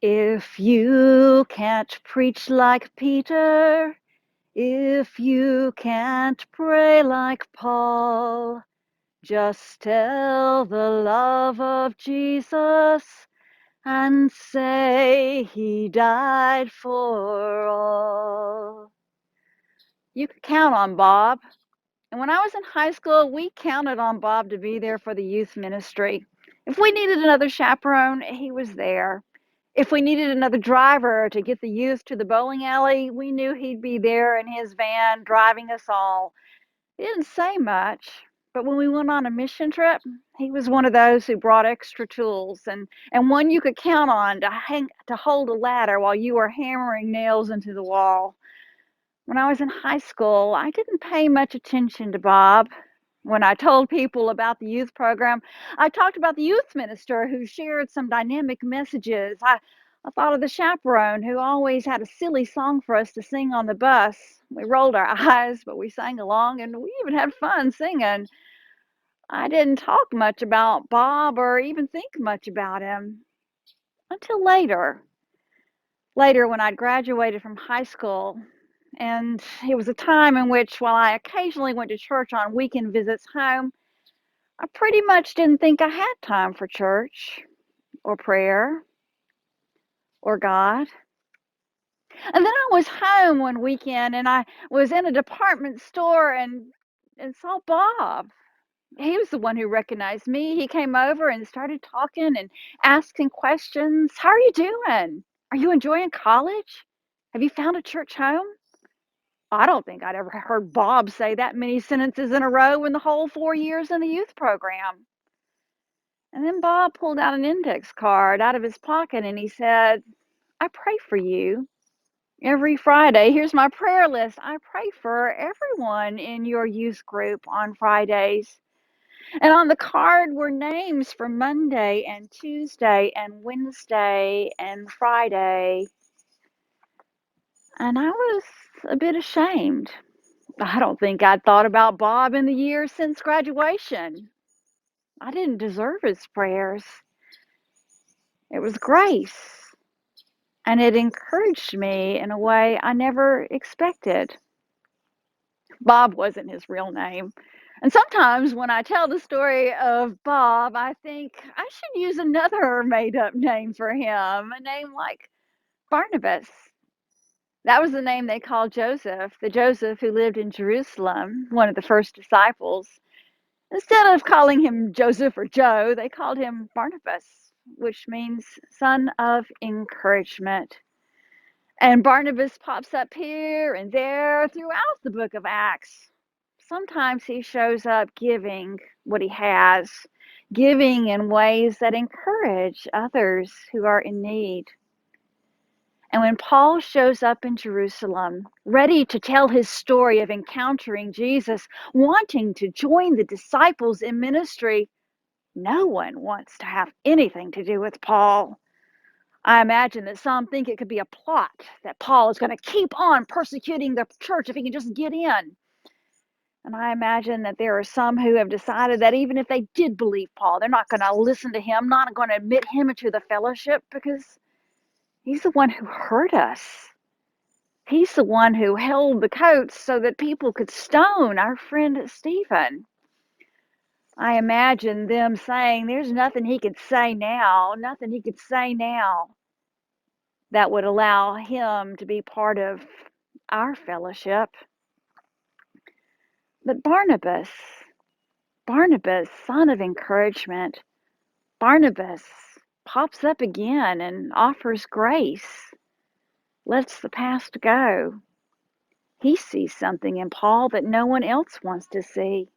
If you can't preach like Peter, if you can't pray like Paul, just tell the love of Jesus and say he died for all. You could count on Bob. And when I was in high school, we counted on Bob to be there for the youth ministry. If we needed another chaperone, he was there. If we needed another driver to get the youth to the bowling alley, we knew he'd be there in his van driving us all. He didn't say much, but when we went on a mission trip, he was one of those who brought extra tools and one you could count on to hold a ladder while you were hammering nails into the wall. When I was in high school, I didn't pay much attention to Bob. When I told people about the youth program, I talked about the youth minister who shared some dynamic messages. I thought of the chaperone who always had a silly song for us to sing on the bus. We rolled our eyes, but we sang along and we even had fun singing. I didn't talk much about Bob or even think much about him until later. Later, when I'd graduated from high school, and it was a time in which, while I occasionally went to church on weekend visits home, I pretty much didn't think I had time for church or prayer or God. And then I was home one weekend and I was in a department store and saw Bob. He was the one who recognized me. He came over and started talking and asking questions. How are you doing? Are you enjoying college? Have you found a church home? I don't think I'd ever heard Bob say that many sentences in a row in the whole 4 years in the youth program. And then Bob pulled out an index card out of his pocket and he said, I pray for you every Friday. Here's my prayer list. I pray for everyone in your youth group on Fridays. And on the card were names for Monday and Tuesday and Wednesday and Friday. And I was a bit ashamed. I don't think I'd thought about Bob in the years since graduation. I didn't deserve his prayers. It was grace, and it encouraged me in a way I never expected. Bob wasn't his real name. And sometimes when I tell the story of Bob, I think I should use another made up name for him, a name like Barnabas. That was the name they called Joseph, the Joseph who lived in Jerusalem, one of the first disciples. Instead of calling him Joseph or Joe, they called him Barnabas, which means son of encouragement. And Barnabas pops up here and there throughout the book of Acts. Sometimes he shows up giving what he has, giving in ways that encourage others who are in need. And when Paul shows up in Jerusalem, ready to tell his story of encountering Jesus, wanting to join the disciples in ministry, no one wants to have anything to do with Paul. I imagine that some think it could be a plot, that Paul is going to keep on persecuting the church if he can just get in. And I imagine that there are some who have decided that even if they did believe Paul, they're not going to listen to him, not going to admit him into the fellowship because he's the one who hurt us. He's the one who held the coats so that people could stone our friend Stephen. I imagine them saying, there's nothing he could say now, nothing he could say now that would allow him to be part of our fellowship. But Barnabas, son of encouragement, Barnabas pops up again and offers grace, lets the past go. He sees something in Paul that no one else wants to see.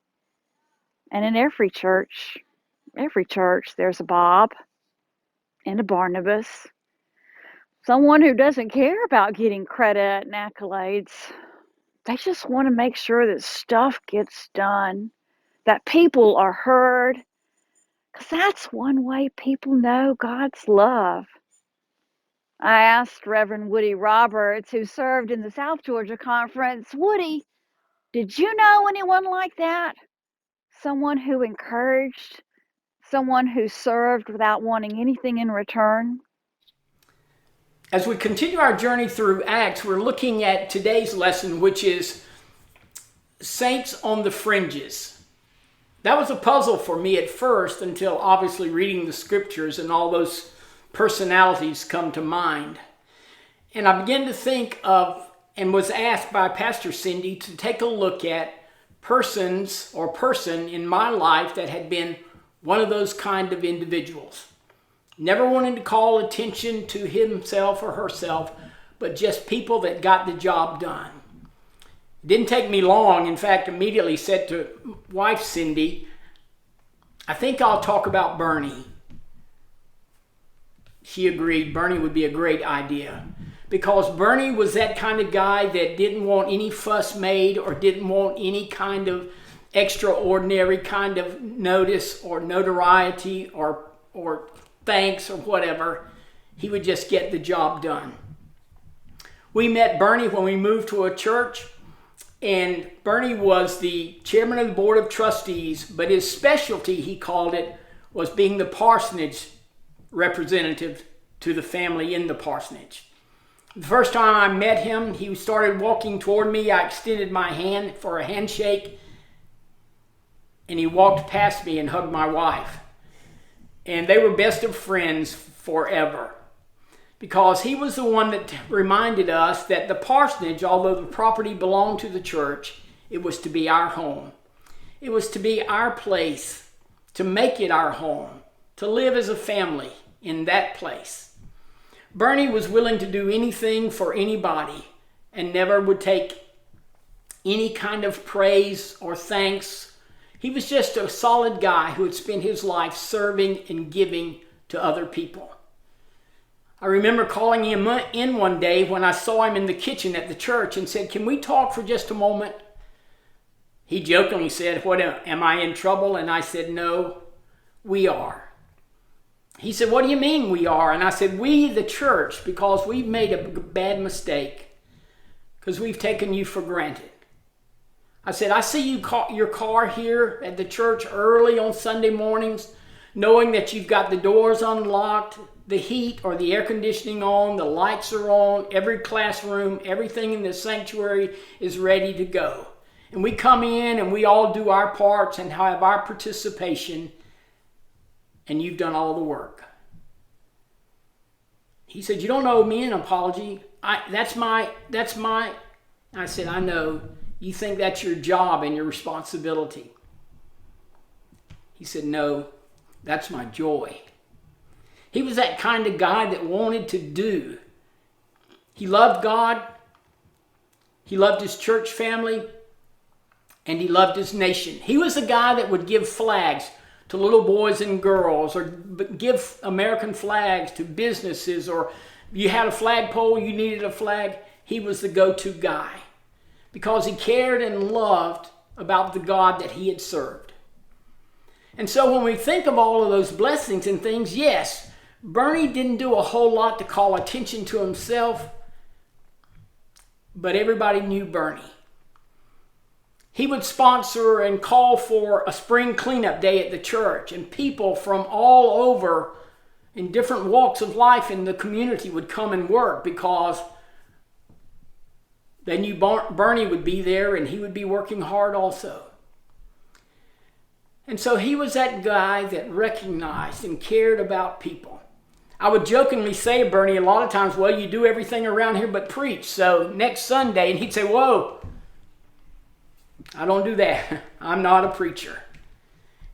And in every church, there's a Bob and a Barnabas, someone who doesn't care about getting credit and accolades. They just want to make sure that stuff gets done, that people are heard, because that's one way people know God's love. I asked Reverend Woody Roberts, who served in the South Georgia Conference, Woody, did you know anyone like that? Someone who encouraged, someone who served without wanting anything in return? As we continue our journey through Acts, we're looking at today's lesson, which is saints on the fringes. That was a puzzle for me at first until obviously reading the scriptures and all those personalities come to mind. And I began to think of and was asked by Pastor Cyndi to take a look at persons or person in my life that had been one of those kind of individuals. Never wanting to call attention to himself or herself, but just people that got the job done. It didn't take me long. In fact, immediately said to wife Cyndi, I think I'll talk about Bernie. She agreed Bernie would be a great idea. Because Bernie was that kind of guy that didn't want any fuss made or didn't want any kind of extraordinary kind of notice or notoriety or thanks or whatever. He would just get the job done. We met Bernie when we moved to a church, and Bernie was the chairman of the board of trustees, but his specialty, he called it, was being the parsonage representative to the family in the parsonage. The first time I met him, he started walking toward me. I extended my hand for a handshake, and he walked past me and hugged my wife. And they were best of friends forever, because he was the one that reminded us that the parsonage, although the property belonged to the church, it was to be our home. It was to be our place, to make it our home, to live as a family in that place. Bernie was willing to do anything for anybody and never would take any kind of praise or thanks. He was just a solid guy who had spent his life serving and giving to other people. I remember calling him in one day when I saw him in the kitchen at the church and said, "Can we talk for just a moment?" He jokingly said, "What, am I in trouble?" And I said, "No, we are." He said, "What do you mean we are?" And I said, "We, the church, because we've made a bad mistake, because we've taken you for granted." I said, "I see your car here at the church early on Sunday mornings, knowing that you've got the doors unlocked, the heat or the air conditioning on, the lights are on, every classroom, everything in the sanctuary is ready to go. And we come in and we all do our parts and have our participation, and you've done all the work." He said, "You don't owe me an apology. That's my." I said, "I know. You think that's your job and your responsibility." He said, "No, that's my joy." He was that kind of guy that wanted to do. He loved God. He loved his church family. And he loved his nation. He was the guy that would give flags to little boys and girls, or give American flags to businesses, or you had a flagpole, you needed a flag. He was the go-to guy, because he cared and loved about the God that he had served. And so when we think of all of those blessings and things, yes, Bernie didn't do a whole lot to call attention to himself, but everybody knew Bernie. He would sponsor and call for a spring cleanup day at the church, and people from all over in different walks of life in the community would come and work, because they knew Bernie would be there and he would be working hard also. And so he was that guy that recognized and cared about people. I would jokingly say to Bernie a lot of times, "Well, you do everything around here but preach, so next Sunday," and he'd say, "Whoa, I don't do that. I'm not a preacher."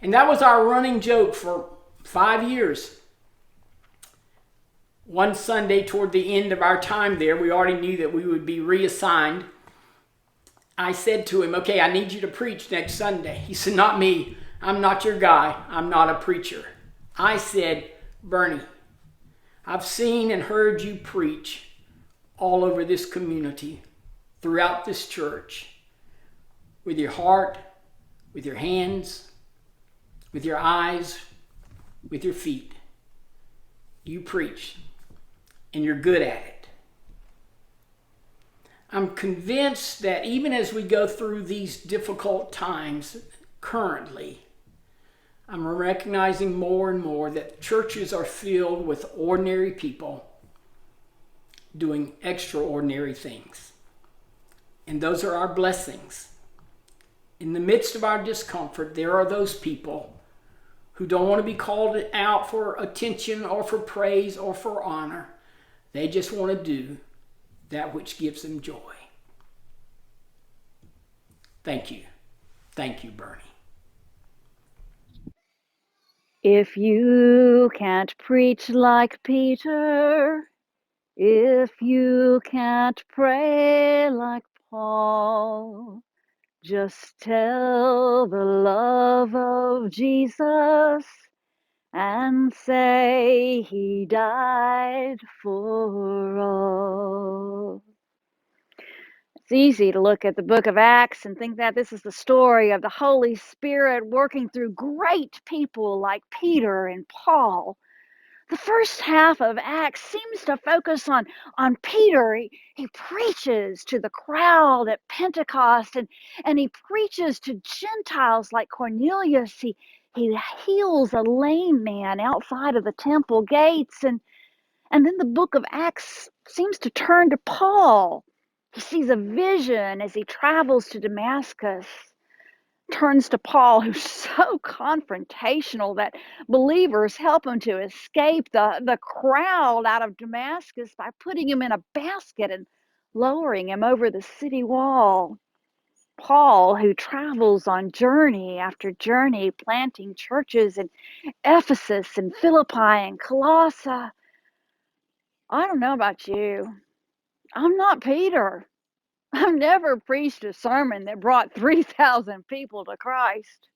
And that was our running joke for 5 years. One Sunday toward the end of our time there, we already knew that we would be reassigned. I said to him, "Okay, I need you to preach next Sunday." He said, "Not me. I'm not your guy. I'm not a preacher." I said, "Bernie, I've seen and heard you preach all over this community, throughout this church, with your heart, with your hands, with your eyes, with your feet. You preach, and you're good at it." I'm convinced that even as we go through these difficult times currently, I'm recognizing more and more that churches are filled with ordinary people doing extraordinary things. And those are our blessings. In the midst of our discomfort, there are those people who don't want to be called out for attention or for praise or for honor. They just want to do that which gives them joy. Thank you. Thank you, Bernie. If you can't preach like Peter, if you can't pray like Paul, just tell the love of Jesus and say he died for all. It's easy to look at the book of Acts and think that this is the story of the Holy Spirit working through great people like Peter and Paul. The first half of Acts seems to focus on Peter. He preaches to the crowd at Pentecost, and he preaches to Gentiles like Cornelius. He heals a lame man outside of the temple gates. And then the book of Acts seems to turn to Paul. He sees a vision as he travels to Damascus, turns to Paul, who's so confrontational that believers help him to escape the crowd out of Damascus by putting him in a basket and lowering him over the city wall. Paul, who travels on journey after journey, planting churches in Ephesus and Philippi and Colossae. I don't know about you. I'm not Peter. I've never preached a sermon that brought 3,000 people to Christ.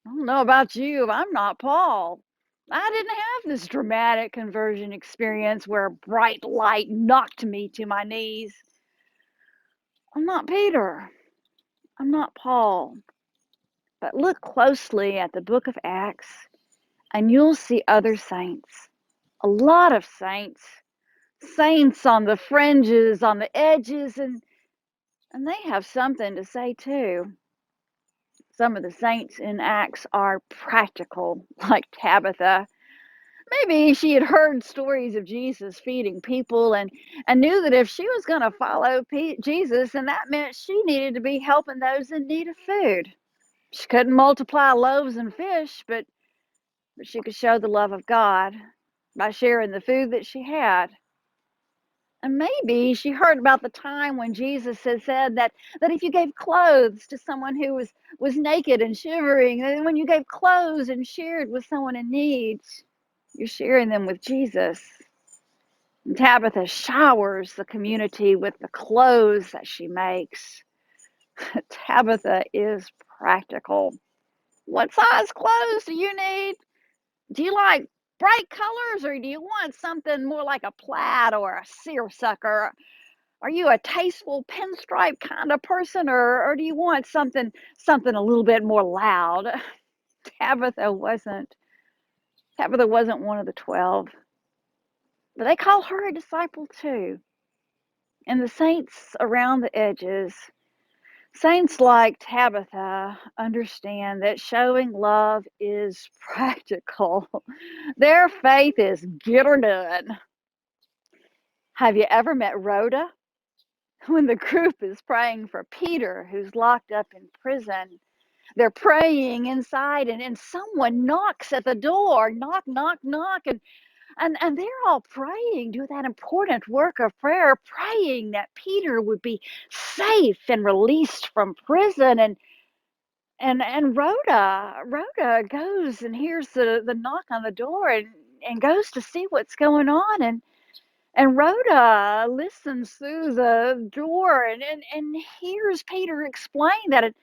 I don't know about you, I'm not Paul. I didn't have this dramatic conversion experience where a bright light knocked me to my knees. I'm not Peter. I'm not Paul. But look closely at the book of Acts, and you'll see other saints. A lot of saints. Saints on the fringes, on the edges, and they have something to say too. Some of the saints in Acts are practical, like Tabitha. Maybe she had heard stories of Jesus feeding people and knew that if she was going to follow Jesus, and that meant she needed to be helping those in need of food. She couldn't multiply loaves and fish, but she could show the love of God by sharing the food that she had. And maybe she heard about the time when Jesus had said that if you gave clothes to someone who was naked and shivering, and when you gave clothes and shared with someone in need, you're sharing them with Jesus. And Tabitha showers the community with the clothes that she makes. Tabitha is practical. What size clothes do you need? Do you like bright colors, or do you want something more like a plaid or a seersucker? Are you a tasteful pinstripe kind of person, or do you want something a little bit more loud? Tabitha wasn't. Tabitha wasn't one of the 12. But they call her a disciple too. And the saints around the edges, saints like Tabitha, understand that showing love is practical. Their faith is get her done. Have you ever met Rhoda? When the group is praying for Peter, who's locked up in prison, they're praying inside, and someone knocks at the door. Knock, knock, knock. And they're all praying, do that important work of prayer, praying that Peter would be safe and released from prison. And Rhoda goes and hears the knock on the door, and goes to see what's going on. And Rhoda listens through the door, and hears Peter explain that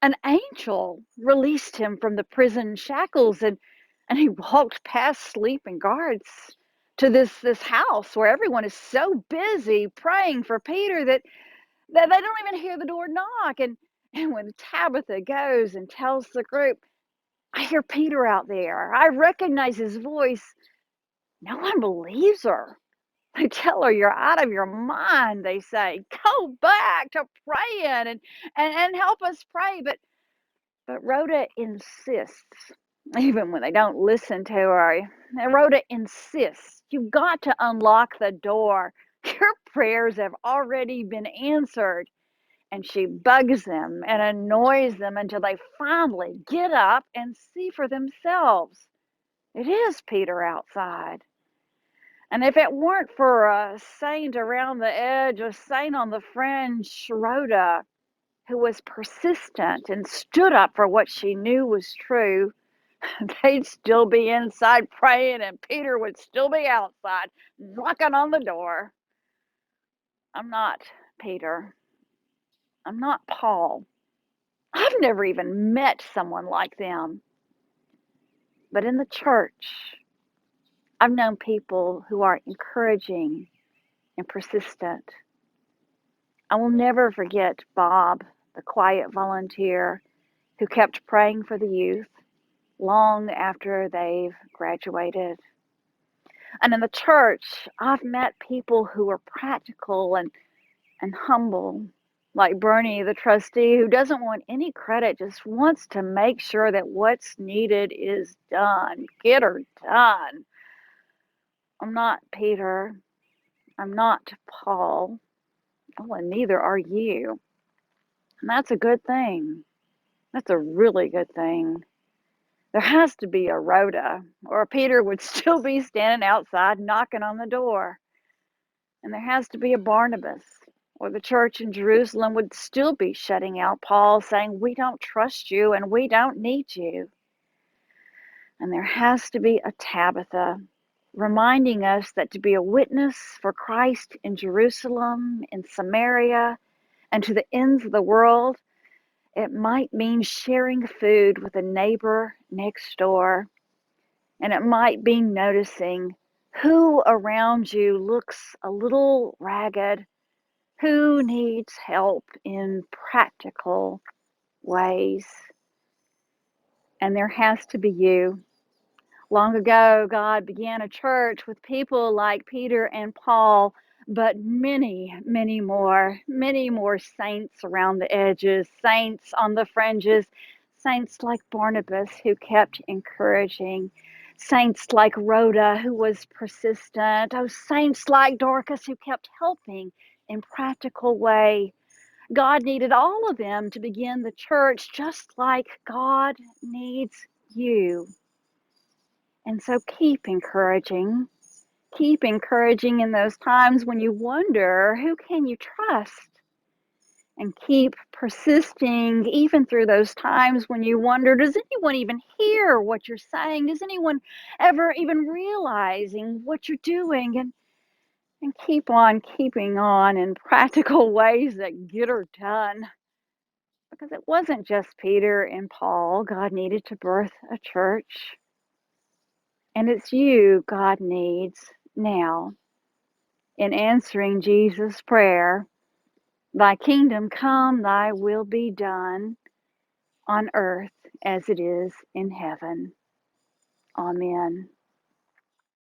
an angel released him from the prison shackles, and he walked past sleeping guards to this house where everyone is so busy praying for Peter that they don't even hear the door knock. And when Tabitha goes and tells the group, I hear Peter out there, I recognize his voice, no one believes her. They tell her, you're out of your mind, they say. Go back to praying and help us pray. But Rhoda insists, even when they don't listen to her. And Rhoda insists, you've got to unlock the door. Your prayers have already been answered. And she bugs them and annoys them until they finally get up and see for themselves. It is Peter outside. And if it weren't for a saint around the edge, a saint on the fringe, Rhoda, who was persistent and stood up for what she knew was true, they'd still be inside praying and Peter would still be outside knocking on the door. I'm not Peter. I'm not Paul. I've never even met someone like them. But in the church, I've known people who are encouraging and persistent. I will never forget Bob, the quiet volunteer who kept praying for the youth long after they've graduated. And in the church, I've met people who are practical and humble, like Bernie, the trustee, who doesn't want any credit, just wants to make sure that what's needed is done. Get her done. I'm not Peter. I'm not Paul. Oh, and neither are you. And that's a good thing. That's a really good thing. There has to be a Rhoda, or Peter would still be standing outside knocking on the door. And there has to be a Barnabas, or the church in Jerusalem would still be shutting out Paul, saying, we don't trust you and we don't need you. And there has to be a Tabitha, reminding us that to be a witness for Christ in Jerusalem, in Samaria, and to the ends of the world, it might mean sharing food with a neighbor next door. And it might be noticing who around you looks a little ragged, who needs help in practical ways. And there has to be you. Long ago, God began a church with people like Peter and Paul, but many, many more saints around the edges, saints on the fringes, saints like Barnabas who kept encouraging, saints like Rhoda who was persistent, oh, saints like Dorcas who kept helping in practical way. God needed all of them to begin the church, just like God needs you. And so keep encouraging in those times when you wonder, who can you trust? And keep persisting even through those times when you wonder, does anyone even hear what you're saying? Does anyone ever even realizing what you're doing? And keep on keeping on in practical ways that get her done. Because it wasn't just Peter and Paul God needed to birth a church. And it's you God needs now in answering Jesus' prayer, thy kingdom come, thy will be done on earth as it is in heaven. Amen.